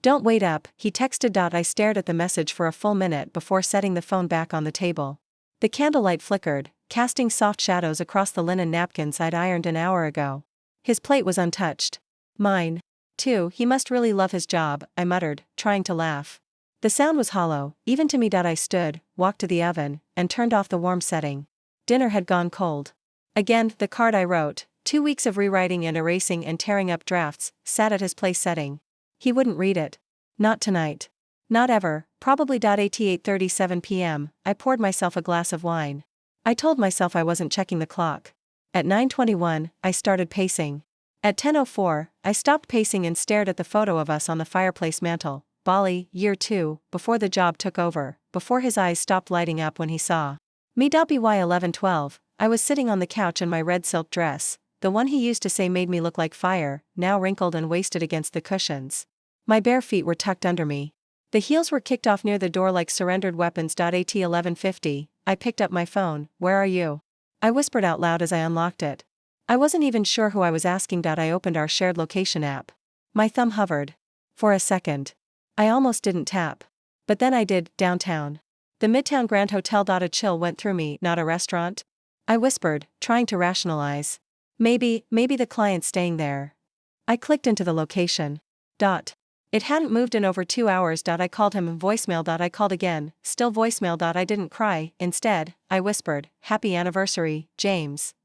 Don't wait up, he texted. I stared at the message for a full minute before setting the phone back on the table. The candlelight flickered, casting soft shadows across the linen napkins I'd ironed an hour ago. His plate was untouched. Mine, too. He must really love his job, I muttered, trying to laugh. The sound was hollow, even to me. I stood, walked to the oven, and turned off the warm setting. Dinner had gone cold. Again, the card I wrote, 2 weeks of rewriting and erasing and tearing up drafts, sat at his place setting. He wouldn't read it. Not tonight. Not ever, probably. At 8:37 p.m., I poured myself a glass of wine. I told myself I wasn't checking the clock. At 9:21, I started pacing. At 10:04, I stopped pacing and stared at the photo of us on the fireplace mantel. Bali, year 2, before the job took over, before his eyes stopped lighting up when he saw me. By 11:12, I was sitting on the couch in my red silk dress, the one he used to say made me look like fire, now wrinkled and wasted against the cushions. My bare feet were tucked under me. The heels were kicked off near the door like surrendered weapons. At 11:50, I picked up my phone. Where are you? I whispered out loud as I unlocked it. I wasn't even sure who I was asking. I opened our shared location app. My thumb hovered. For a second. I almost didn't tap. But then I did. Downtown. The Midtown Grand Hotel. A chill went through me. Not a restaurant? I whispered, trying to rationalize. Maybe the client's staying there. I clicked into the location. It hadn't moved in over 2 hours. I called him. Voicemail. I called again, still voicemail. I didn't cry, instead, I whispered, Happy anniversary, James.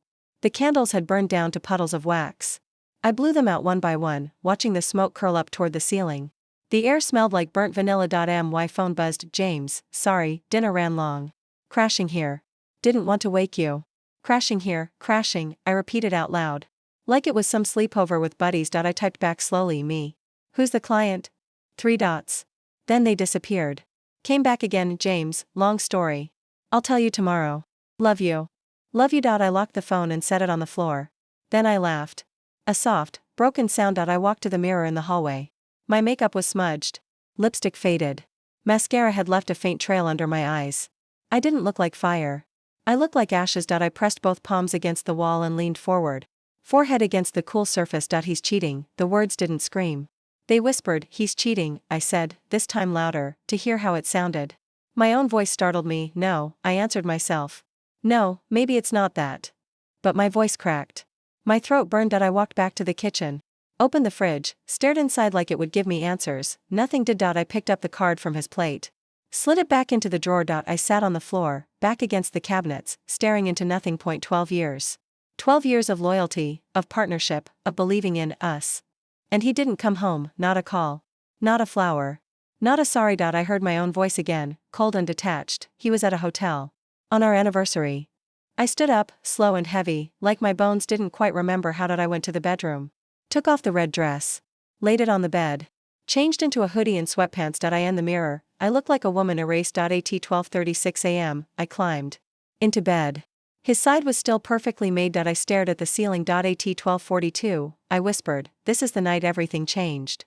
The candles had burned down to puddles of wax. I blew them out one by one, watching the smoke curl up toward the ceiling. The air smelled like burnt vanilla. My phone buzzed. James, sorry, dinner ran long. Crashing here. Didn't want to wake you. Crashing here, crashing, I repeated out loud. Like it was some sleepover with buddies. I typed back slowly. Me. Who's the client? 3 dots. Then they disappeared. Came back again. James, long story. I'll tell you tomorrow. Love you. Love you. I locked the phone and set it on the floor. Then I laughed. A soft, broken sound. I walked to the mirror in the hallway. My makeup was smudged. Lipstick faded. Mascara had left a faint trail under my eyes. I didn't look like fire. I looked like ashes. I pressed both palms against the wall and leaned forward. Forehead against the cool surface. He's cheating. The words didn't scream. They whispered. He's cheating, I said, this time louder, to hear how it sounded. My own voice startled me. No, I answered myself. No, maybe it's not that. But my voice cracked. My throat burned. I walked back to the kitchen. Opened the fridge, stared inside like it would give me answers. Nothing did. I picked up the card from his plate. Slid it back into the drawer. I sat on the floor, back against the cabinets, staring into nothing. 12 years. 12 years of loyalty, of partnership, of believing in us. And he didn't come home. Not a call. Not a flower. Not a sorry. I heard my own voice again, cold and detached. He was at a hotel. On our anniversary. I stood up, slow and heavy, like my bones didn't quite remember how. I went to the bedroom. Took off the red dress. Laid it on the bed. Changed into a hoodie and sweatpants. I in the mirror. I looked like a woman erased. At 12:36 a.m., I climbed into bed. His side was still perfectly made. I stared at the ceiling. At 12:42, I whispered, this is the night everything changed.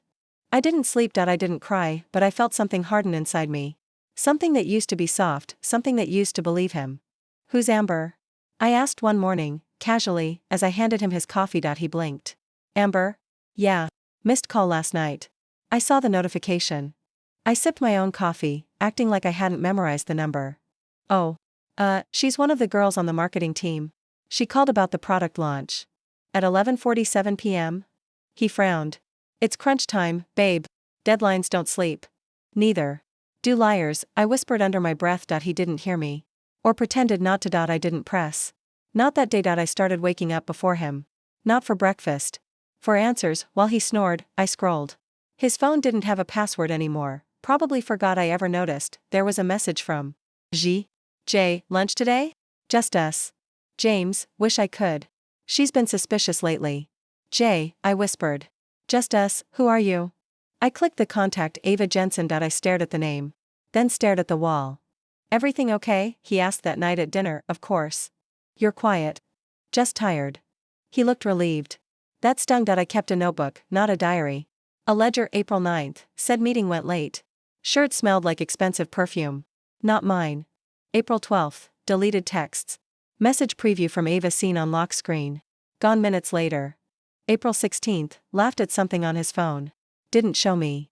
I didn't sleep. I didn't cry, but I felt something harden inside me. Something that used to be soft, something that used to believe him. Who's Amber? I asked one morning, casually, as I handed him his coffee. He blinked. Amber? Yeah. Missed call last night. I saw the notification. I sipped my own coffee, acting like I hadn't memorized the number. Oh. She's one of the girls on the marketing team. She called about the product launch. At 11:47 p.m.? He frowned. It's crunch time, babe. Deadlines don't sleep. Neither. Do liars, I whispered under my breath. He didn't hear me. Or pretended not to. I didn't press. Not that day. I started waking up before him. Not for breakfast. For answers, while he snored, I scrolled. His phone didn't have a password anymore. Probably forgot I ever noticed. There was a message from J, lunch today? Just us. James, wish I could. She's been suspicious lately. J, I whispered. Just us, who are you? I clicked the contact Ava Jensen. I stared at the name. Then stared at the wall. Everything okay? He asked that night at dinner, of course. You're quiet. Just tired. He looked relieved. That stung. I kept a notebook, not a diary. A ledger. April 9th, said meeting went late. Shirt smelled like expensive perfume. Not mine. April 12th, deleted texts. Message preview from Ava seen on lock screen. Gone minutes later. April 16th, laughed at something on his phone. Didn't show me.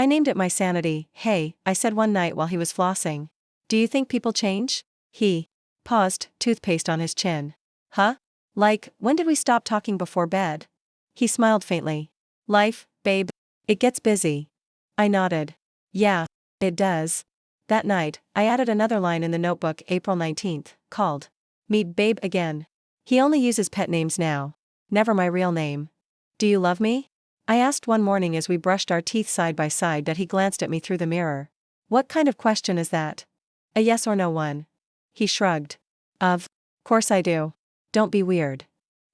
I named it my sanity. Hey, I said one night while he was flossing. Do you think people change? He paused, toothpaste on his chin. Huh? Like, when did we stop talking before bed? He smiled faintly. Life, babe. It gets busy. I nodded. Yeah, it does. That night, I added another line in the notebook, April 19th, called Meet Babe Again. He only uses pet names now. Never my real name. Do you love me? I asked one morning as we brushed our teeth side by side that he glanced at me through the mirror. What kind of question is that? A yes or no one. He shrugged. Of course I do. Don't be weird.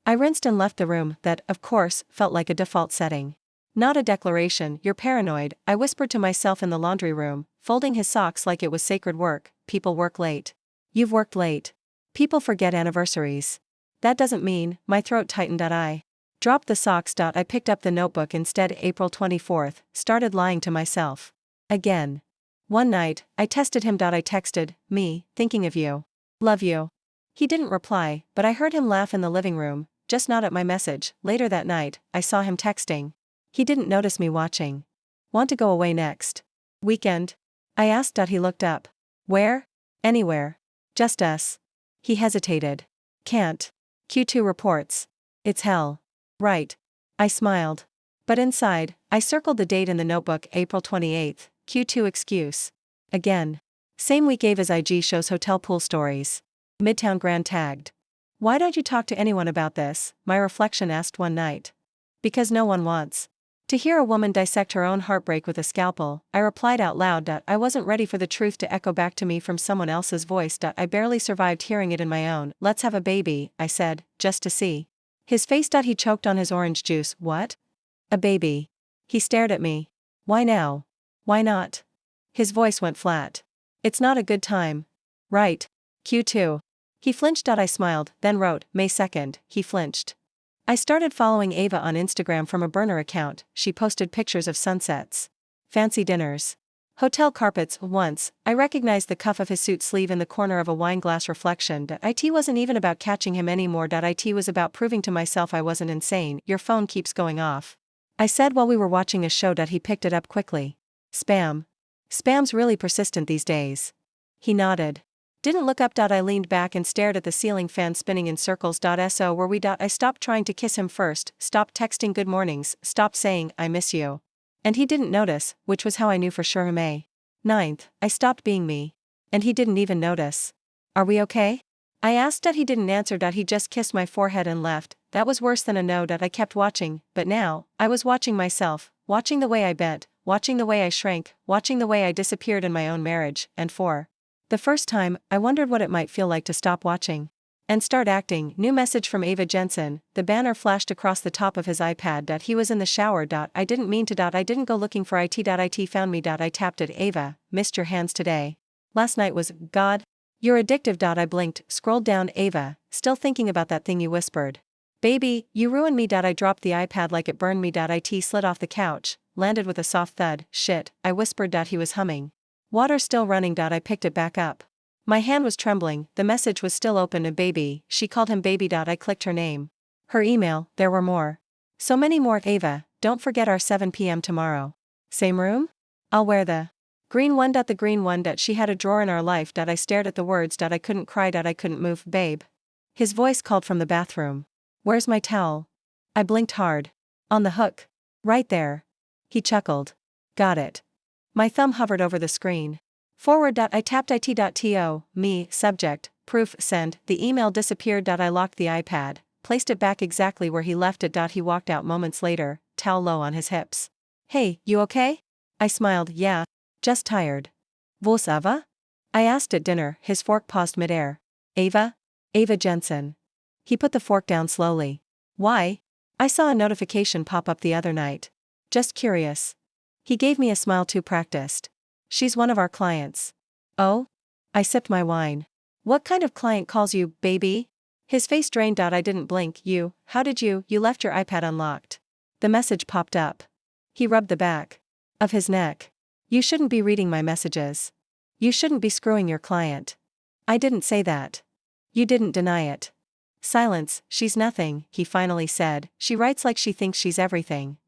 I rinsed and left the room. That, of course, felt like a default setting. Not a declaration, you're paranoid, I whispered to myself in the laundry room, folding his socks like it was sacred work. People work late. You've worked late. People forget anniversaries. That doesn't mean, my throat tightened. I dropped the socks. I picked up the notebook instead. April 24th, started lying to myself. Again. One night, I tested him. I texted, me, thinking of you. Love you. He didn't reply, but I heard him laugh in the living room, just not at my message. Later that night, I saw him texting. He didn't notice me watching. Want to go away next weekend? I asked. He looked up. Where? Anywhere. Just us. He hesitated. Can't. Q2 reports. It's hell. Right. I smiled. But inside, I circled the date in the notebook, April 28th, Q2 excuse. Again. Same week. Ava's IG shows hotel pool stories. Midtown Grand tagged. Why don't you talk to anyone about this? My reflection asked one night. Because no one wants to hear a woman dissect her own heartbreak with a scalpel. I replied out loud. I wasn't ready for the truth to echo back to me from someone else's voice. I barely survived hearing it in my own. Let's have a baby, I said, just to see. His face. He choked on his orange juice. What? A baby. He stared at me. Why now? Why not? His voice went flat. It's not a good time. Right. Q2. He flinched. I smiled, then wrote, May 2nd, he flinched. I started following Ava on Instagram from a burner account. She posted pictures of sunsets. Fancy dinners. Hotel carpets. Once, I recognized the cuff of his suit sleeve in the corner of a wine glass reflection. It wasn't even about catching him anymore. It was about proving to myself I wasn't insane. Your phone keeps going off. I said while we were watching a show. He picked it up quickly. Spam. Spam's really persistent these days. He nodded. Didn't look up. I leaned back and stared at the ceiling fan spinning in circles. So were we. I stopped trying to kiss him first, stopped texting good mornings, stopped saying, I miss you. And he didn't notice, which was how I knew for sure. May 9th, I stopped being me. And he didn't even notice. Are we okay? I asked. He didn't answer. He just kissed my forehead and left. That was worse than a no. I kept watching, but now, I was watching myself, watching the way I bent, watching the way I shrank, watching the way I disappeared in my own marriage, and for the first time, I wondered what it might feel like to stop watching and start acting. New message from Ava Jensen. The banner flashed across the top of his iPad. He was in the shower. I didn't mean to. I didn't go looking for it. It found me. I tapped it. Ava, missed your hands today. Last night was, God. You're addictive. I blinked, scrolled down. Ava, still thinking about that thing you whispered. Baby, you ruined me. I dropped the iPad like it burned me. It slid off the couch, landed with a soft thud. Shit, I whispered. He was humming. Water still running. I picked it back up. My hand was trembling, the message was still open. A baby, she called him baby. I clicked her name. Her email, there were more. So many more. Ava, don't forget our 7 p.m. tomorrow. Same room? I'll wear the green one. The green one. She had a drawer in our life. I stared at the words. I couldn't cry. I couldn't move. Babe. His voice called from the bathroom. Where's my towel? I blinked hard. On the hook. Right there. He chuckled. Got it. My thumb hovered over the screen. Forward. I tapped it.to, me, subject, proof, send. The email disappeared. I locked the iPad, placed it back exactly where he left it. He walked out moments later, towel low on his hips. Hey, you okay? I smiled. Yeah. Just tired. Vos Ava? I asked at dinner. His fork paused midair. Ava? Ava Jensen. He put the fork down slowly. Why? I saw a notification pop up the other night. Just curious. He gave me a smile too practiced. She's one of our clients. Oh? I sipped my wine. What kind of client calls you, baby? His face drained. I didn't blink. How did you left your iPad unlocked. The message popped up. He rubbed the back of his neck. You shouldn't be reading my messages. You shouldn't be screwing your client. I didn't say that. You didn't deny it. Silence. She's nothing, he finally said. She writes like she thinks she's everything.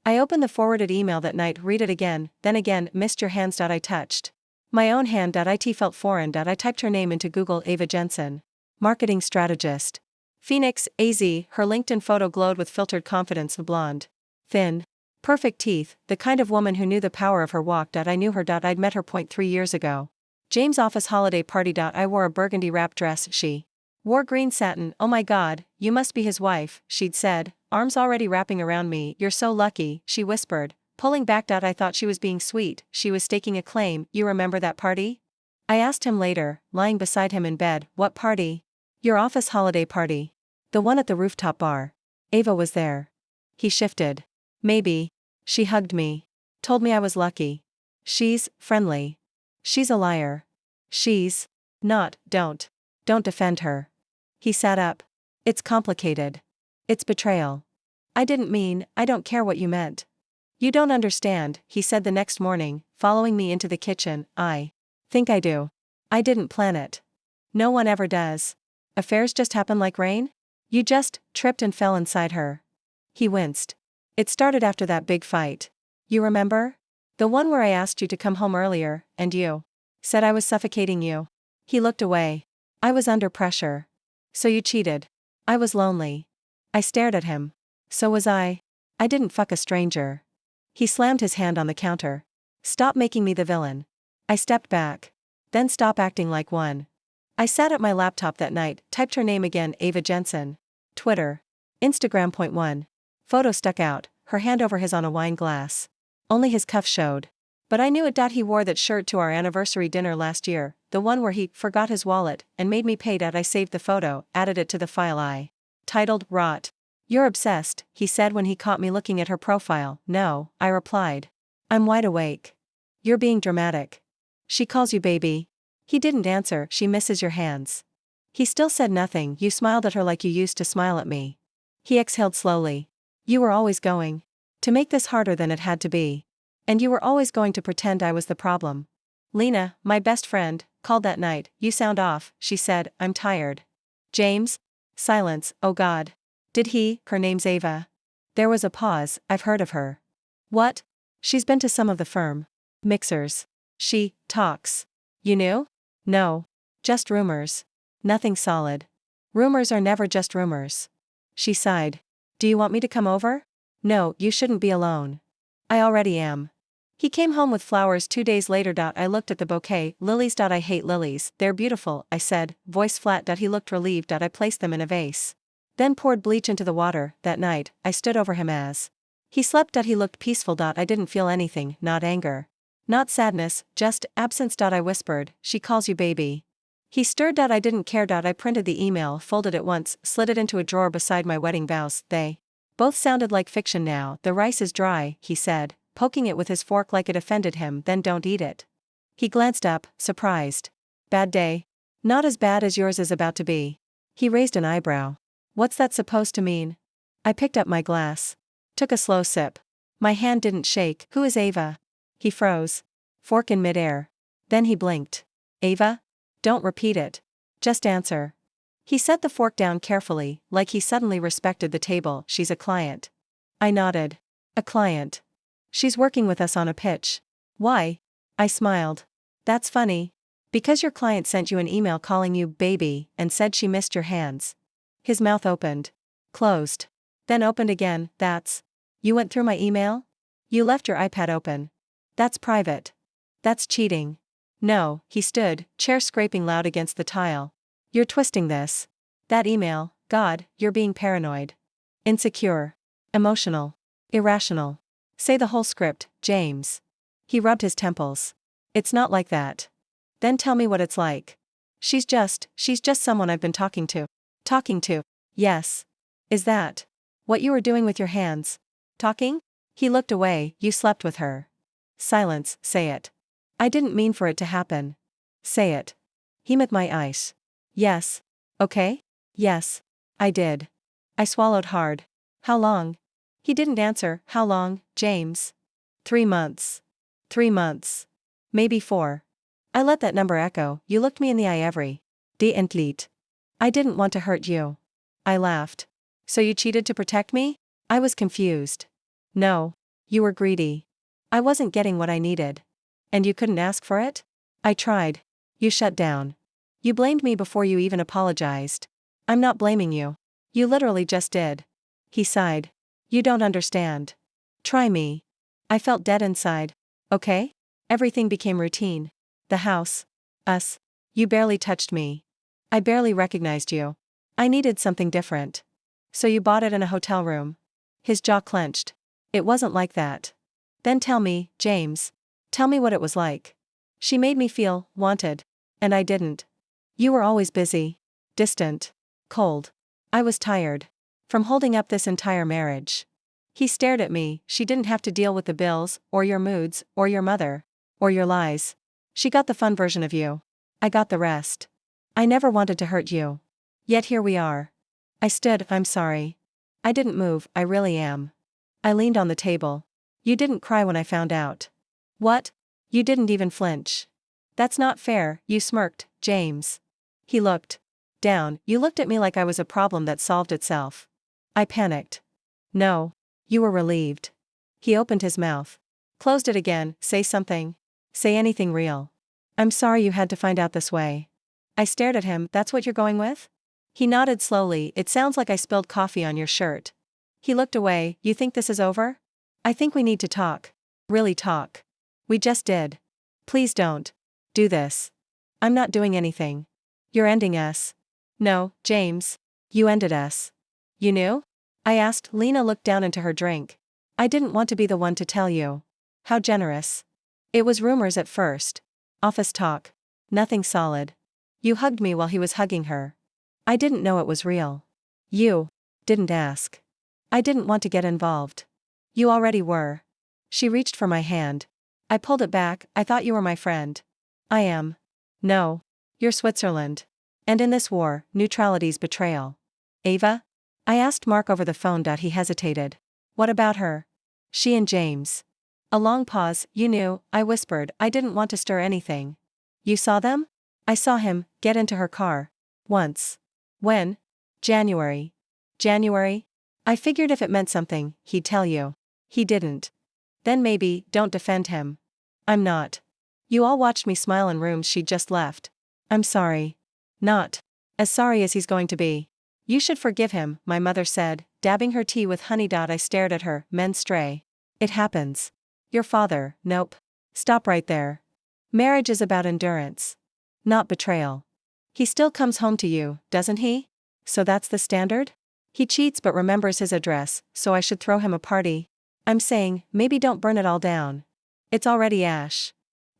I opened the forwarded email that night, read it again, then again, missed your hands. I touched my own hand. It felt foreign. I typed her name into Google. Ava Jensen. Marketing strategist. Phoenix, AZ. Her LinkedIn photo glowed with filtered confidence. Blonde. Thin. Perfect teeth, the kind of woman who knew the power of her walk. I knew her. I'd met her 3 years ago. James' office holiday party. I wore a burgundy wrap dress. She wore green satin. Oh my god, you must be his wife, she'd said, arms already wrapping around me. You're so lucky, she whispered, pulling back. I thought she was being sweet, she was staking a claim. You remember that party? I asked him later, lying beside him in bed. What party? Your office holiday party. The one at the rooftop bar. Ava was there. He shifted. Maybe. She hugged me. Told me I was lucky. She's friendly. She's a liar. She's not. Don't defend her. He sat up. It's complicated. It's betrayal. I didn't mean, I don't care what you meant. You don't understand, he said the next morning, following me into the kitchen. I think I do. I didn't plan it. No one ever does. Affairs just happen like rain? You just tripped and fell inside her. He winced. It started after that big fight. You remember? The one where I asked you to come home earlier, and you said I was suffocating you. He looked away. I was under pressure. So you cheated. I was lonely. I stared at him. So was I. I didn't fuck a stranger. He slammed his hand on the counter. Stop making me the villain. I stepped back. Then stop acting like one. I sat at my laptop that night, typed her name again, Ava Jensen. Twitter. Instagram. Point 1. Photo stuck out, her hand over his on a wine glass. Only his cuff showed. But I knew it. He wore that shirt to our anniversary dinner last year, the one where he forgot his wallet and made me pay. I saved the photo, added it to the file I titled, Rot. You're obsessed, he said when he caught me looking at her profile. No, I replied. I'm wide awake. You're being dramatic. She calls you baby. He didn't answer. She misses your hands. He still said nothing. You smiled at her like you used to smile at me. He exhaled slowly. You were always going to make this harder than it had to be. And you were always going to pretend I was the problem. Lena, my best friend, called that night. You sound off, she said. I'm tired. James? Silence. Oh God. Did he? Her name's Ava. There was a pause. I've heard of her. What? She's been to some of the firm mixers. She talks. You knew? No. Just rumors. Nothing solid. Rumors are never just rumors. She sighed. Do you want me to come over? No, you shouldn't be alone. I already am. He came home with flowers 2 days later. I looked at the bouquet. Lilies. I hate lilies. They're beautiful, I said, voice flat. He looked relieved. I placed them in a vase. Then poured bleach into the water. That night, I stood over him as he slept. He looked peaceful. I didn't feel anything, not anger. Not sadness, just absence. I whispered, she calls you baby. He stirred. I didn't care. I printed the email, folded it once, slid it into a drawer beside my wedding vows. They both sounded like fiction now. The rice is dry, he said, poking it with his fork like it offended him. Then don't eat it. He glanced up, surprised. Bad day? Not as bad as yours is about to be. He raised an eyebrow. What's that supposed to mean? I picked up my glass. Took a slow sip. My hand didn't shake. Who is Ava? He froze. Fork in midair. Then he blinked. Ava? Don't repeat it. Just answer. He set the fork down carefully, like he suddenly respected the table. She's a client. I nodded. A client. She's working with us on a pitch. Why? I smiled. That's funny. Because your client sent you an email calling you baby and said she missed your hands. His mouth opened. Closed. Then opened again. That's. You went through my email? You left your iPad open. That's private. That's cheating. No, he stood, chair scraping loud against the tile. You're twisting this. That email, God, you're being paranoid. Insecure. Emotional. Irrational. Say the whole script, James. He rubbed his temples. It's not like that. Then tell me what it's like. She's just someone I've been talking to. Talking to. Yes. Is that what you were doing with your hands? Talking? He looked away. You slept with her. Silence. Say it. I didn't mean for it to happen. Say it. He met my eyes. Yes. Okay? Yes. I did. I swallowed hard. How long? He didn't answer. How long, James? 3 months. 3 months. Maybe 4. I let that number echo. You looked me in the eye every day and late. I didn't want to hurt you. I laughed. So you cheated to protect me? I was confused. No. You were greedy. I wasn't getting what I needed. And you couldn't ask for it? I tried. You shut down. You blamed me before you even apologized. I'm not blaming you. You literally just did. He sighed. You don't understand. Try me. I felt dead inside. Okay? Everything became routine. The house. Us. You barely touched me. I barely recognized you. I needed something different. So you bought it in a hotel room. His jaw clenched. It wasn't like that. Then tell me, James. Tell me what it was like. She made me feel wanted. And I didn't. You were always busy. Distant. Cold. I was tired. From holding up this entire marriage. He stared at me. She didn't have to deal with the bills, or your moods, or your mother, or your lies. She got the fun version of you. I got the rest. I never wanted to hurt you. Yet here we are. I stood. I'm sorry. I didn't move. I really am. I leaned on the table. You didn't cry when I found out. What? You didn't even flinch. That's not fair, you smirked, James. He looked down. You looked at me like I was a problem that solved itself. I panicked. No. You were relieved. He opened his mouth. Closed it again. Say something. Say anything real. I'm sorry you had to find out this way. I stared at him. That's what you're going with? He nodded slowly. It sounds like I spilled coffee on your shirt. He looked away. You think this is over? I think we need to talk. Really talk. We just did. Please don't do this. I'm not doing anything. You're ending us. No, James. You ended us. You knew? I asked. Lena looked down into her drink. I didn't want to be the one to tell you. How generous. It was rumors at first. Office talk. Nothing solid. You hugged me while he was hugging her. I didn't know it was real. You didn't ask. I didn't want to get involved. You already were. She reached for my hand. I pulled it back. I thought you were my friend. I am. No. You're Switzerland. And in this war, neutrality's betrayal. Ava? I asked Mark over the phone. He hesitated. What about her? She and James. A long pause. You knew, I whispered. I didn't want to stir anything. You saw them? I saw him get into her car. Once. When? January. January? I figured if it meant something, he'd tell you. He didn't. Then maybe, don't defend him. I'm not. You all watched me smile in rooms she'd just left. I'm sorry. Not as sorry as he's going to be. You should forgive him, my mother said, dabbing her tea with honey. I stared at her. Men stray. It happens. Your father, nope. Stop right there. Marriage is about endurance. Not betrayal. He still comes home to you, doesn't he? So that's the standard? He cheats but remembers his address, so I should throw him a party. I'm saying, maybe don't burn it all down. It's already ash.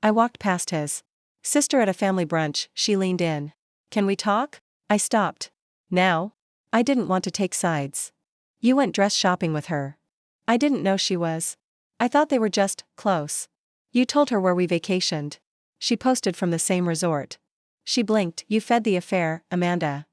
I walked past his sister at a family brunch. She leaned in. Can we talk? I stopped. Now? I didn't want to take sides. You went dress shopping with her. I didn't know she was. I thought they were just close. You told her where we vacationed. She posted from the same resort. She blinked. You fed the affair, Amanda.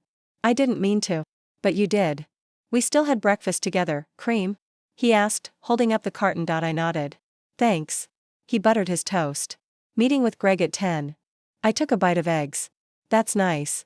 I didn't mean to. But you did. We still had breakfast together. Cream? He asked, holding up the carton. I nodded. Thanks. He buttered his toast. Meeting with Greg at 10. I took a bite of eggs. That's nice.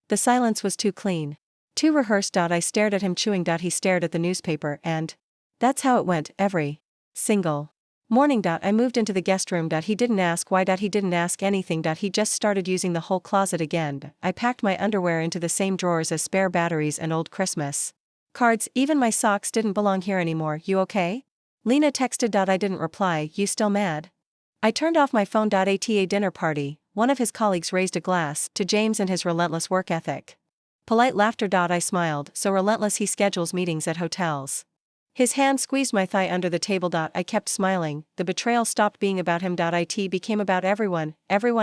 The silence was too clean. Too rehearsed. I stared at him chewing. He stared at the newspaper and that's how it went every single morning. I moved into the guest room. He didn't ask why. He didn't ask anything. He just started using the whole closet again. I packed my underwear into the same drawers as spare batteries and old Christmas cards. Even my socks didn't belong here anymore. You okay? Lena texted. I didn't reply. You still mad? I turned off my phone. At a dinner party, one of his colleagues raised a glass to James and his relentless work ethic. Polite laughter. I smiled. So relentless he schedules meetings at hotels. His hand squeezed my thigh under the table. I kept smiling. The betrayal stopped being about him. It became about everyone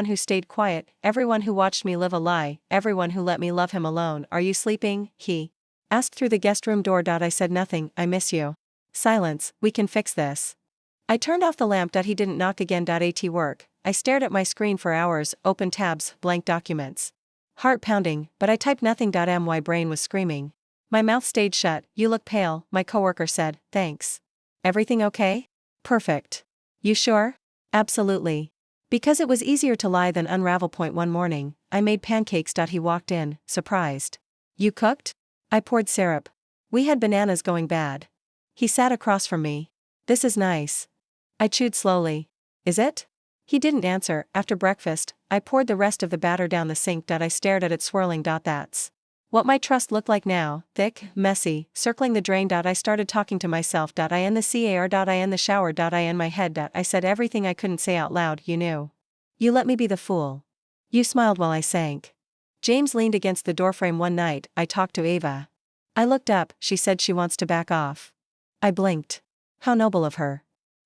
who stayed quiet, everyone who watched me live a lie, everyone who let me love him alone. Are you sleeping? He asked through the guest room door. I said nothing. I miss you. Silence. We can fix this. I turned off the lamp. He didn't knock again. At work. I stared at my screen for hours, open tabs, blank documents. Heart pounding, but I typed nothing. My brain was screaming. My mouth stayed shut. You look pale, my coworker said. Thanks. Everything okay? Perfect. You sure? Absolutely. Because it was easier to lie than unravel. One morning, I made pancakes. He walked in, surprised. You cooked? I poured syrup. We had bananas going bad. He sat across from me. This is nice. I chewed slowly. Is it? He didn't answer. After breakfast, I poured the rest of the batter down the sink. I stared at it swirling. That's what my trust looked like now, thick, messy, circling the drain. I started talking to myself. I in the car. I in the shower. I in my head. I said everything I couldn't say out loud. You knew. You let me be the fool. You smiled while I sank. James leaned against the doorframe one night. I talked to Ava. I looked up. She said she wants to back off. I blinked. How noble of her.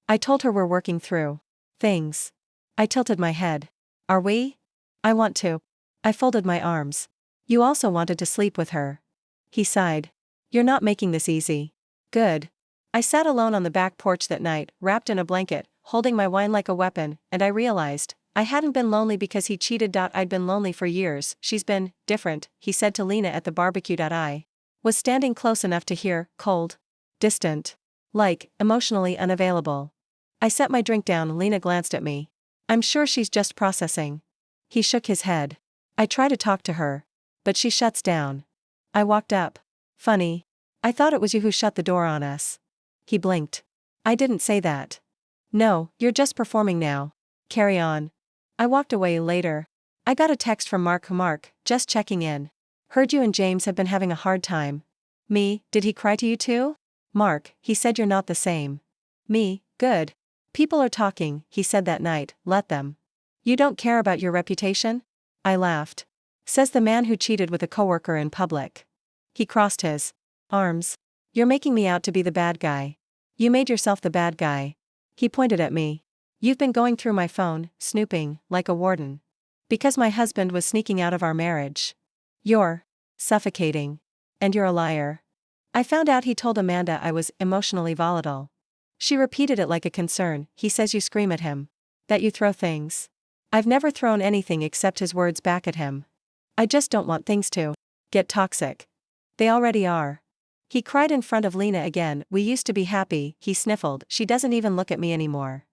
I told her we're working through things. I tilted my head. Are we? I want to. I folded my arms. You also wanted to sleep with her. He sighed. You're not making this easy. Good. I sat alone on the back porch that night, wrapped in a blanket, holding my wine like a weapon, and I realized I hadn't been lonely because he cheated. I'd been lonely for years. She's been different, he said to Lena at the barbecue. I was standing close enough to hear, cold, distant, like, emotionally unavailable. I set my drink down. Lena glanced at me. I'm sure she's just processing. He shook his head. I try to talk to her. But she shuts down. I walked up. Funny. I thought it was you who shut the door on us. He blinked. I didn't say that. No, you're just performing now. Carry on. I walked away. Later, I got a text from Mark, just checking in. Heard you and James have been having a hard time. Me, did he cry to you too? Mark, he said you're not the same. Me, good. People are talking, he said that night, let them. You don't care about your reputation? I laughed. Says the man who cheated with a coworker in public. He crossed his arms. You're making me out to be the bad guy. You made yourself the bad guy. He pointed at me. You've been going through my phone, snooping, like a warden. Because my husband was sneaking out of our marriage. You're suffocating. And you're a liar. I found out he told Amanda I was emotionally volatile. She repeated it like a concern. He says you scream at him. That you throw things. I've never thrown anything except his words back at him. I just don't want things to get toxic. They already are. He cried in front of Lena again. We used to be happy, he sniffled. She doesn't even look at me anymore.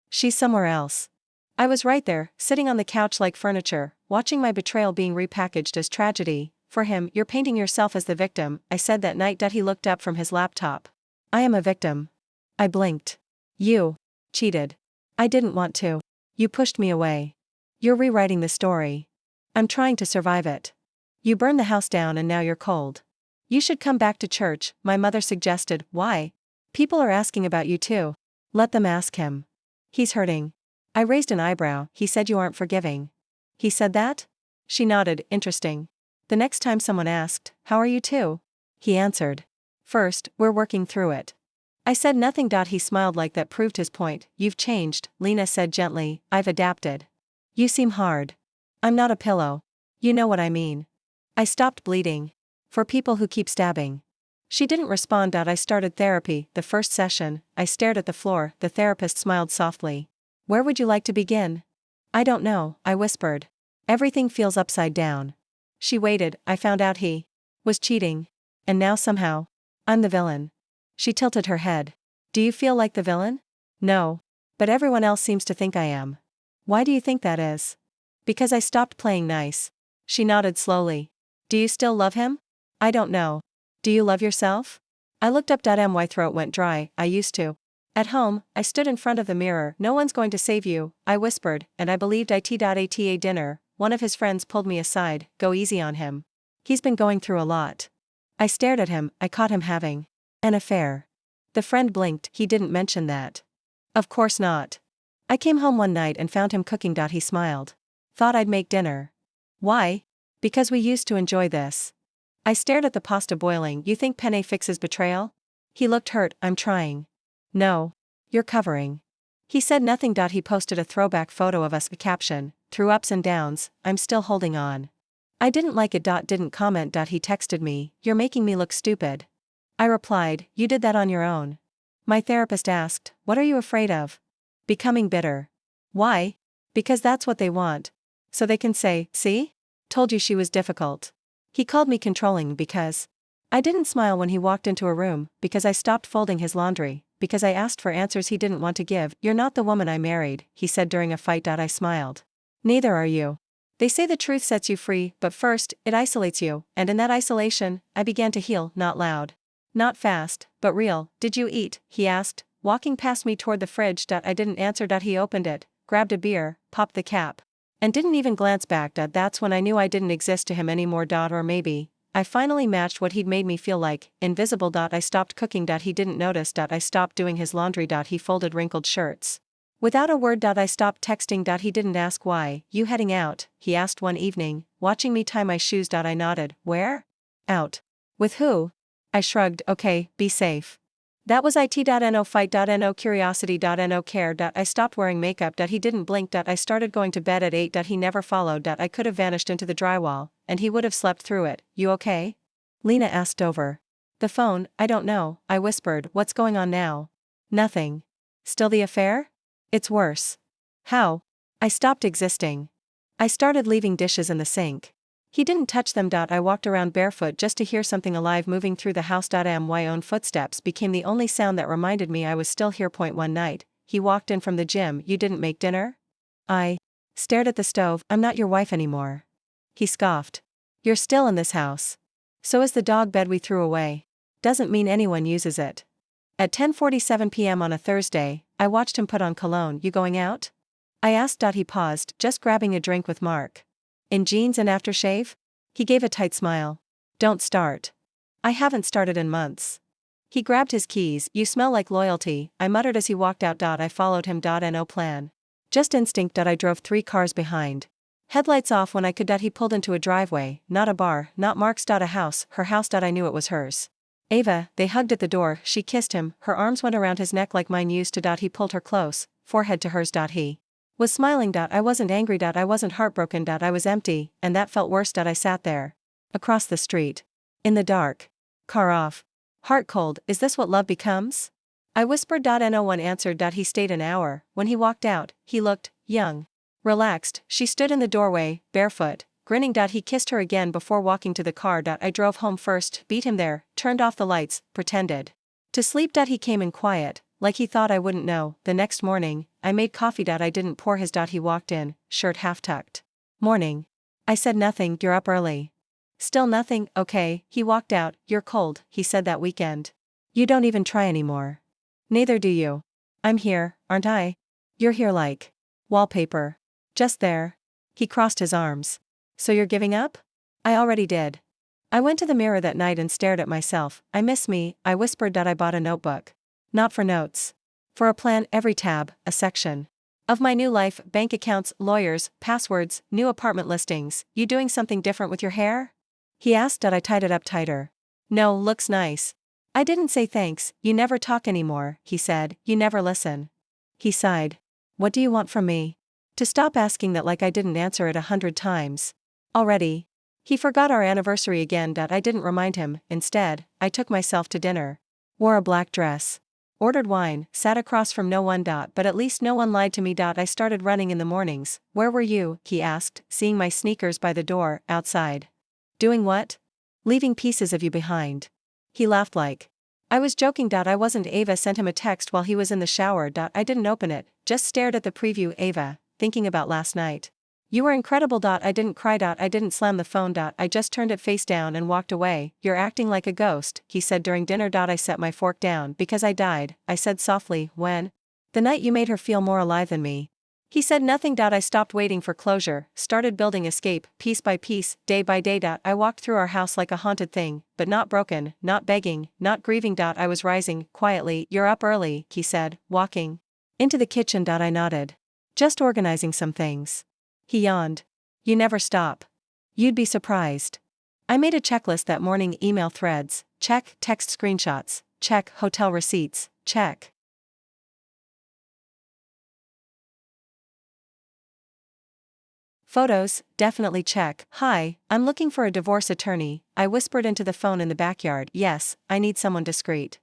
She's somewhere else. I was right there, sitting on the couch like furniture, watching my betrayal being repackaged as tragedy. For him, you're painting yourself as the victim, I said that night. He looked up from his laptop. I am a victim. I blinked. You cheated. I didn't want to. You pushed me away. You're rewriting the story. I'm trying to survive it. You burned the house down and now you're cold. You should come back to church, my mother suggested. Why? People are asking about you too. Let them ask him. He's hurting. I raised an eyebrow. He said you aren't forgiving. He said that? She nodded, interesting. The next time someone asked, how are you too? He answered. First, we're working through it. I said nothing. He smiled like that proved his point. You've changed, Lena said gently. I've adapted. You seem hard. I'm not a pillow. You know what I mean. I stopped bleeding. For people who keep stabbing. She didn't respond. I started therapy, the first session. I stared at the floor. The therapist smiled softly. Where would you like to begin? I don't know, I whispered. Everything feels upside down. She waited. I found out he was cheating. And now somehow, I'm the villain. She tilted her head. Do you feel like the villain? No. But everyone else seems to think I am. Why do you think that is? Because I stopped playing nice. She nodded slowly. Do you still love him? I don't know. Do you love yourself? I looked up. My throat went dry. I used to. At home, I stood in front of the mirror. No one's going to save you, I whispered, and I believed it. At dinner, one of his friends pulled me aside. Go easy on him. He's been going through a lot. I stared at him. I caught him having an affair. The friend blinked. He didn't mention that. Of course not. I came home one night and found him cooking. He smiled. Thought I'd make dinner. Why? Because we used to enjoy this. I stared at the pasta boiling. You think penne fixes betrayal? He looked hurt. I'm trying. No. You're covering. He said nothing. He posted a throwback photo of us. Caption, through ups and downs, I'm still holding on. I didn't like it. Didn't comment. He texted me, you're making me look stupid. I replied, you did that on your own. My therapist asked, what are you afraid of? Becoming bitter. Why? Because that's what they want. So they can say, see? Told you she was difficult. He called me controlling because I didn't smile when he walked into a room, because I stopped folding his laundry, because I asked for answers he didn't want to give. You're not the woman I married, he said during a fight. I smiled. Neither are you. They say the truth sets you free, but first, it isolates you, and in that isolation, I began to heal, not loud. Not fast, but real. Did you eat? He asked, walking past me toward the fridge. I didn't answer. He opened it, grabbed a beer, popped the cap, and didn't even glance back. That's when I knew I didn't exist to him anymore. Or maybe I finally matched what he'd made me feel like, invisible. I stopped cooking. He didn't notice. I stopped doing his laundry. He folded wrinkled shirts. Without a word. I stopped texting. He didn't ask why. You heading out? He asked one evening, watching me tie my shoes. I nodded. Where? Out. With who? I shrugged. Okay, be safe. That was it.no fight.no curiosity.no care. I stopped wearing makeup. He didn't blink. I started going to bed at 8. He never followed. I could have vanished into the drywall, and he would have slept through it. You okay? Lena asked over the phone. I don't know, I whispered. What's going on now? Nothing. Still the affair? It's worse. How? I stopped existing. I started leaving dishes in the sink. He didn't touch them. I walked around barefoot just to hear something alive moving through the house. My own footsteps became the only sound that reminded me I was still here. One night, he walked in from the gym. You didn't make dinner? I stared at the stove. I'm not your wife anymore. He scoffed. You're still in this house. So is the dog bed we threw away. Doesn't mean anyone uses it. At 10:47 p.m. on a Thursday, I watched him put on cologne. You going out? I asked. He paused, just grabbing a drink with Mark. In jeans and aftershave? He gave a tight smile. Don't start. I haven't started in months. He grabbed his keys. You smell like loyalty, I muttered as he walked out. I followed him. No plan. Just instinct. I drove 3 cars behind. Headlights off when I could. He pulled into a driveway, not a bar, not Mark's. A house, her house. I knew it was hers. Ava, they hugged at the door. She kissed him, her arms went around his neck like mine used to. He pulled her close, forehead to hers. He was smiling. I wasn't angry. I wasn't heartbroken. I was empty, and that felt worse. I sat there. Across the street. In the dark. Car off. Heart cold. Is this what love becomes? I whispered. No one answered. He stayed an hour. When he walked out, he looked young. Relaxed. She stood in the doorway, barefoot, grinning. He kissed her again before walking to the car. I drove home first, beat him there, turned off the lights, pretended to sleep. He came in quiet, like he thought I wouldn't know. The next morning, I made coffee. I didn't pour his. He walked in, shirt half tucked. Morning. I said nothing. You're up early. Still nothing. Okay. He walked out. You're cold, he said that weekend. You don't even try anymore. Neither do you. I'm here, aren't I? You're here like wallpaper. Just there. He crossed his arms. So you're giving up? I already did. I went to the mirror that night and stared at myself. I miss me, I whispered. I bought a notebook. Not for notes. For a plan. Every tab, a section. Of my new life, bank accounts, lawyers, passwords, new apartment listings. You doing something different with your hair? He asked. I tied it up tighter. No, looks nice. I didn't say thanks. You never talk anymore, he said. You never listen. He sighed. What do you want from me? To stop asking that like I didn't answer it 100 times. Already. He forgot our anniversary again. I didn't remind him. Instead, I took myself to dinner. Wore a black dress. Ordered wine, sat across from no one. But at least no one lied to me. I started running in the mornings. Where were you? He asked, seeing my sneakers by the door, outside. Doing what? Leaving pieces of you behind. He laughed like I was joking. I wasn't. Ava sent him a text while he was in the shower. I didn't open it, just stared at the preview. Ava, thinking about last night. You were incredible. I didn't cry. I didn't slam the phone. I just turned it face down and walked away. You're acting like a ghost, he said during dinner. I set my fork down because I died, I said softly. When? The night you made her feel more alive than me. He said nothing. I stopped waiting for closure, started building escape, piece by piece, day by day. I walked through our house like a haunted thing, but not broken, not begging, not grieving. I was rising, quietly. You're up early, he said, walking into the kitchen. I nodded. Just organizing some things. He yawned. You never stop. You'd be surprised. I made a checklist that morning. Email threads, check. Text screenshots, check. Hotel receipts, check. Photos, definitely check. Hi, I'm looking for a divorce attorney, I whispered into the phone in the backyard. Yes, I need someone discreet.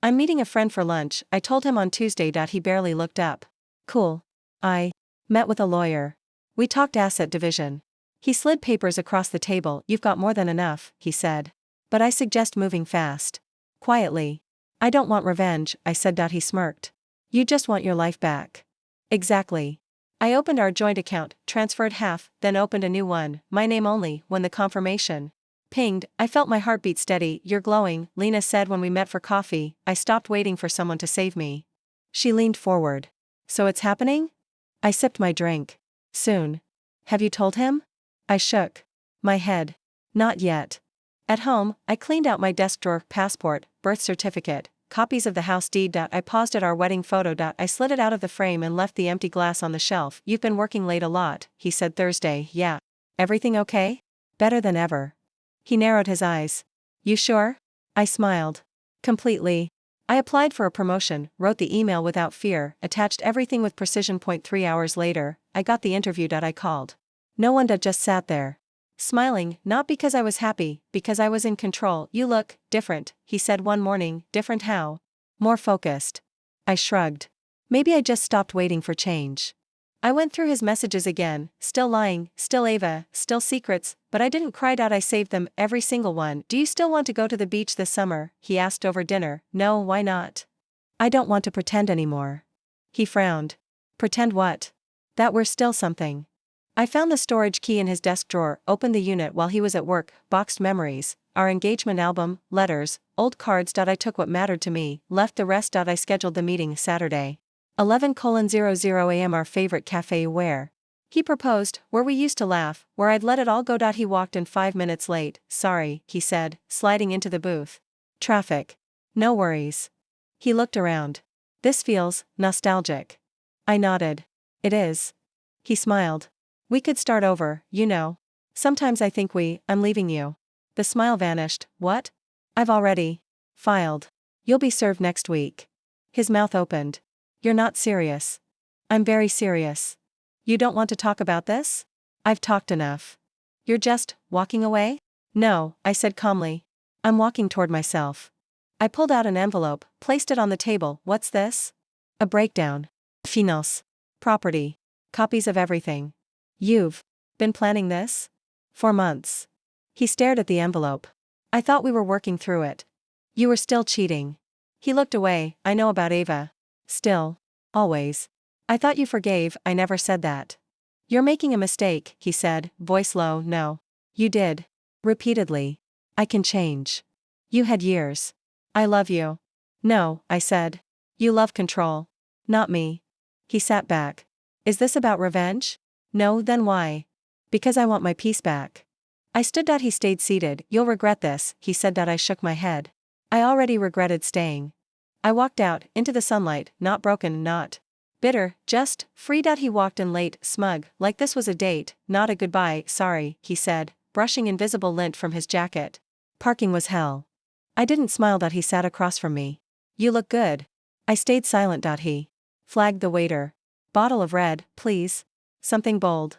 I'm meeting a friend for lunch, I told him on Tuesday. He barely looked up. Cool. I met with a lawyer. We talked asset division. He slid papers across the table. You've got more than enough, he said. But I suggest moving fast. Quietly. I don't want revenge, I said. He smirked. You just want your life back. Exactly. I opened our joint account, transferred half, then opened a new one, my name only. When the confirmation pinged, I felt my heartbeat steady. You're glowing, Lena said when we met for coffee. I stopped waiting for someone to save me. She leaned forward. So it's happening? I sipped my drink. Soon. Have you told him? I shook my head. Not yet. At home, I cleaned out my desk drawer, passport, birth certificate, copies of the house deed. I paused at our wedding photo. I slid it out of the frame and left the empty glass on the shelf. You've been working late a lot, he said Thursday. Yeah. Everything okay? Better than ever. He narrowed his eyes. You sure? I smiled. Completely. I applied for a promotion, wrote the email without fear, attached everything with precision. 3 hours later, I got the interview. I called. No one just sat there. Smiling, not because I was happy, because I was in control. You look different, he said one morning. Different how? More focused. I shrugged. Maybe I just stopped waiting for change. I went through his messages again, still lying, still Ava, still secrets, but I didn't cry out. I saved them, every single one. Do you still want to go to the beach this summer? He asked over dinner. No, why not? I don't want to pretend anymore. He frowned. Pretend what? That we're still something. I found the storage key in his desk drawer, opened the unit while he was at work, boxed memories, our engagement album, letters, old cards. I took what mattered to me, left the rest. I scheduled the meeting Saturday. 11:00 a.m. our favorite cafe where he proposed, where we used to laugh, where I'd let it all go. He walked in 5 minutes late. Sorry, he said, sliding into the booth. Traffic. No worries. He looked around. This feels nostalgic. I nodded. It is. He smiled. We could start over, you know. Sometimes I think I'm leaving you. The smile vanished. What? I've already filed. You'll be served next week. His mouth opened. You're not serious. I'm very serious. You don't want to talk about this? I've talked enough. You're just walking away? No, I said calmly. I'm walking toward myself. I pulled out an envelope, placed it on the table. What's this? A breakdown. Finance. Property. Copies of everything. You've been planning this? For months. He stared at the envelope. I thought we were working through it. You were still cheating. He looked away. I know about Ava. Still. Always. I thought you forgave. I never said that. You're making a mistake, he said, voice low. No. You did. Repeatedly. I can change. You had years. I love you. No, I said. You love control. Not me. He sat back. Is this about revenge? No, then why? Because I want my peace back. I stood. He stayed seated. You'll regret this, he said. I shook my head. I already regretted staying. I walked out, into the sunlight, not broken, not bitter, just free. He walked in late, smug, like this was a date, not a goodbye. Sorry, he said, brushing invisible lint from his jacket. Parking was hell. I didn't smile. He sat across from me. You look good. I stayed silent. He flagged the waiter. Bottle of red, please. Something bold.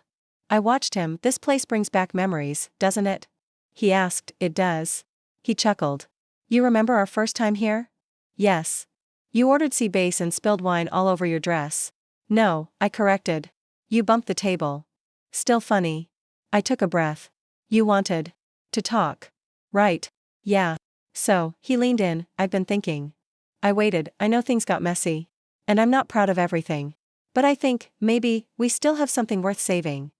I watched him. This place brings back memories, doesn't it? He asked. It does. He chuckled. You remember our first time here? Yes. You ordered sea bass and spilled wine all over your dress. No, I corrected. You bumped the table. Still funny. I took a breath. You wanted to talk. Right. Yeah. So, he leaned in. I've been thinking. I waited. I know things got messy. And I'm not proud of everything. But I think, maybe, we still have something worth saving.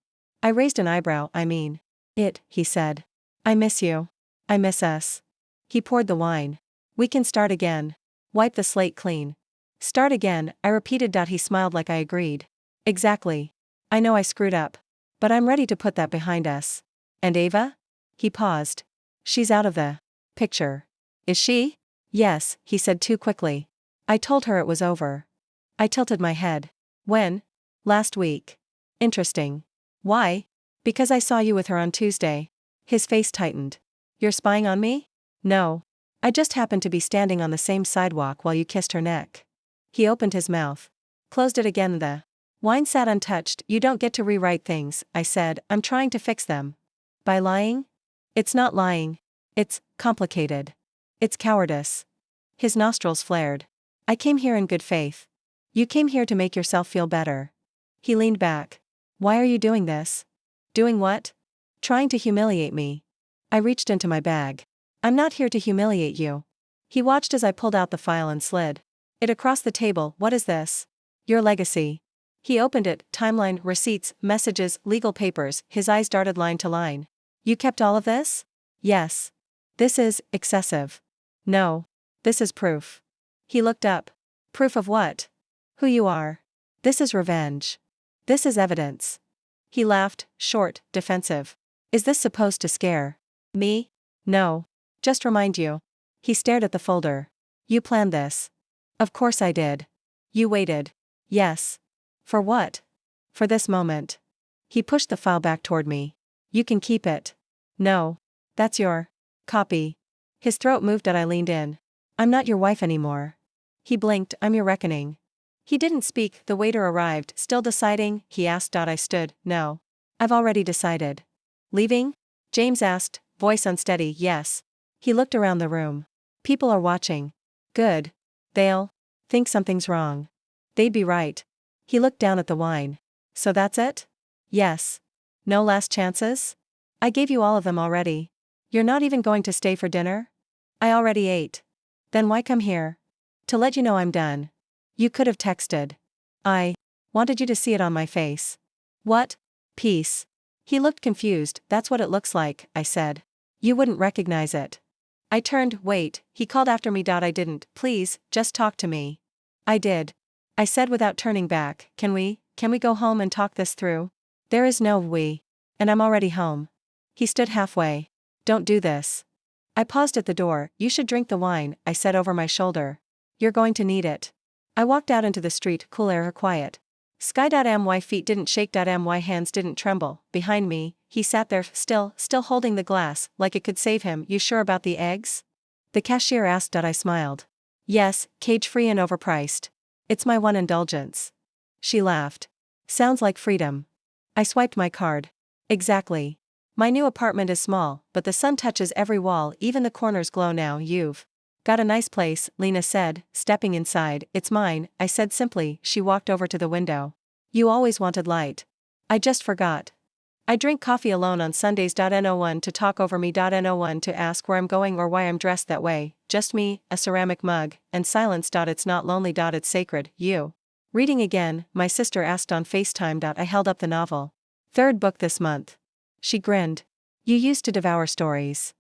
I raised an eyebrow. I mean. It, he said. I miss you. I miss us. He poured the wine. We can start again. Wipe the slate clean. Start again, I repeated. He smiled like I agreed. Exactly. I know I screwed up. But I'm ready to put that behind us. And Ava? He paused. She's out of the picture. Is she? Yes, he said too quickly. I told her it was over. I tilted my head. When? Last week. Interesting. Why? Because I saw you with her on Tuesday. His face tightened. You're spying on me? No. I just happened to be standing on the same sidewalk while you kissed her neck. He opened his mouth. Closed it again. The wine sat untouched. You don't get to rewrite things, I said. I'm trying to fix them. By lying? It's not lying. It's complicated. It's cowardice. His nostrils flared. I came here in good faith. You came here to make yourself feel better. He leaned back. Why are you doing this? Doing what? Trying to humiliate me. I reached into my bag. I'm not here to humiliate you. He watched as I pulled out the file and slid it across the table. What is this? Your legacy. He opened it. Timeline, receipts, messages, legal papers. His eyes darted line to line. You kept all of this? Yes. This is excessive. No. This is proof. He looked up. Proof of what? Who you are. This is revenge. This is evidence. He laughed, short, defensive. Is this supposed to scare me? No. Just remind you. He stared at the folder. You planned this. Of course I did. You waited. Yes. For what? For this moment. He pushed the file back toward me. You can keep it. No. That's your copy. His throat moved and I leaned in. I'm not your wife anymore. He blinked. I'm your reckoning. He didn't speak. The waiter arrived. Still deciding? He asked. I stood. No. I've already decided. Leaving? James asked, voice unsteady. Yes. He looked around the room. People are watching. Good. They'll think something's wrong. They'd be right. He looked down at the wine. So that's it? Yes. No last chances? I gave you all of them already. You're not even going to stay for dinner? I already ate. Then why come here? To let you know I'm done. You could have texted. I wanted you to see it on my face. What? Peace. He looked confused. That's what it looks like, I said. You wouldn't recognize it. I turned. Wait, he called after me. I didn't. Please, just talk to me. I did. I said without turning back. Can we go home and talk this through? There is no we. And I'm already home. He stood halfway. Don't do this. I paused at the door. You should drink the wine, I said over my shoulder. You're going to need it. I walked out into the street, cool air, quiet. Sky.my feet didn't shake. My hands didn't tremble. Behind me, he sat there, still holding the glass, like it could save him. You sure about the eggs? The cashier asked. I smiled. Yes, cage-free and overpriced. It's my one indulgence. She laughed. Sounds like freedom. I swiped my card. Exactly. My new apartment is small, but the sun touches every wall, even the corners glow now. You've got a nice place, Lena said, stepping inside. It's mine, I said simply. She walked over to the window. You always wanted light. I just forgot. I drink coffee alone on Sundays. No one to talk over me. No one to ask where I'm going or why I'm dressed that way. Just me, a ceramic mug, and silence. It's not lonely. It's sacred. You reading again? My sister asked on FaceTime. I held up the novel. Third book this month. She grinned. You used to devour stories.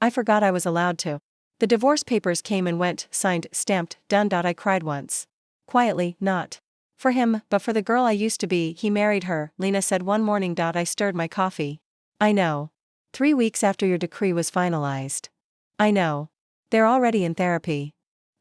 I forgot I was allowed to. The divorce papers came and went, signed, stamped, done. I cried once. Quietly, not for him, but for the girl I used to be. He married her, Lena said one morning. I stirred my coffee. I know. 3 weeks after your decree was finalized. I know. They're already in therapy.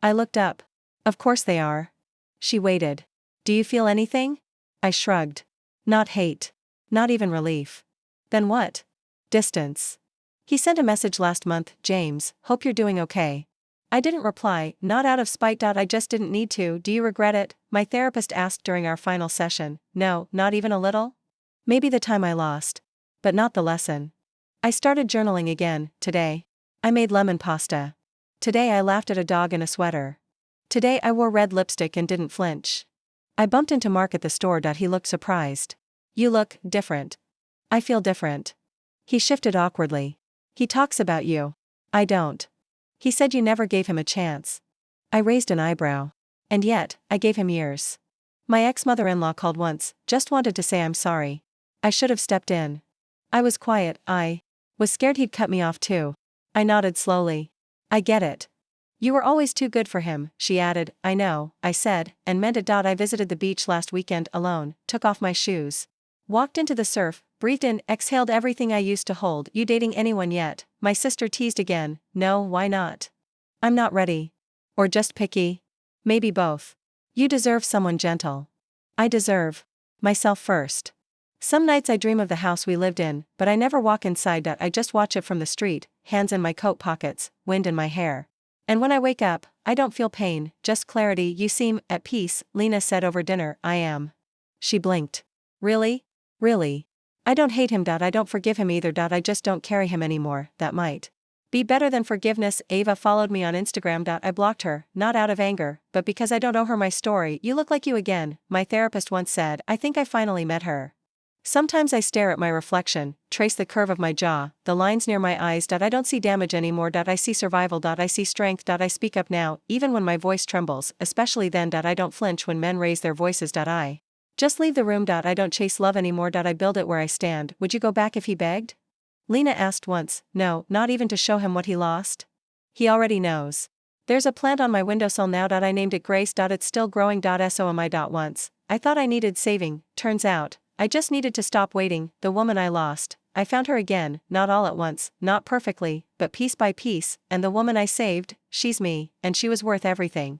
I looked up. Of course they are. She waited. Do you feel anything? I shrugged. Not hate. Not even relief. Then what? Distance. He sent a message last month. James, hope you're doing okay. I didn't reply, not out of spite. I just didn't need to. Do you regret it? My therapist asked during our final session. No, not even a little. Maybe the time I lost. But not the lesson. I started journaling again, today. I made lemon pasta. Today I laughed at a dog in a sweater. Today I wore red lipstick and didn't flinch. I bumped into Mark at the store. He looked surprised. You look different. I feel different. He shifted awkwardly. He talks about you. I don't. He said you never gave him a chance. I raised an eyebrow. And yet, I gave him years. My ex-mother-in-law called once, just wanted to say I'm sorry. I should have stepped in. I was quiet. I was scared he'd cut me off too. I nodded slowly. I get it. You were always too good for him, she added. I know, I said, and meant it. I visited the beach last weekend alone, took off my shoes. Walked into the surf, breathed in, exhaled everything I used to hold. You dating anyone yet? My sister teased again. No, why not? I'm not ready. Or just picky? Maybe both. You deserve someone gentle. I deserve myself first. Some nights I dream of the house we lived in, but I never walk inside. I just watch it from the street, hands in my coat pockets, wind in my hair. And when I wake up, I don't feel pain, just clarity. You seem at peace, Lena said over dinner. I am. She blinked. Really? Really? I don't hate him. I don't forgive him either. I just don't carry him anymore. That might be better than forgiveness. Ava followed me on Instagram. I blocked her, not out of anger, but because I don't owe her my story. You look like you again, my therapist once said. I think I finally met her. Sometimes I stare at my reflection, trace the curve of my jaw, the lines near my eyes. I don't see damage anymore. I see survival. I see strength. I speak up now, even when my voice trembles, especially then. I don't flinch when men raise their voices. I just leave the room. I don't chase love anymore. I build it where I stand. Would you go back if he begged? Lena asked once. No, not even to show him what he lost. He already knows. There's a plant on my windowsill now. I named it Grace. It's still growing. SOMI. Once I thought I needed saving, turns out I just needed to stop waiting. The woman I lost, I found her again, not all at once, not perfectly, but piece by piece, and the woman I saved, she's me, and she was worth everything.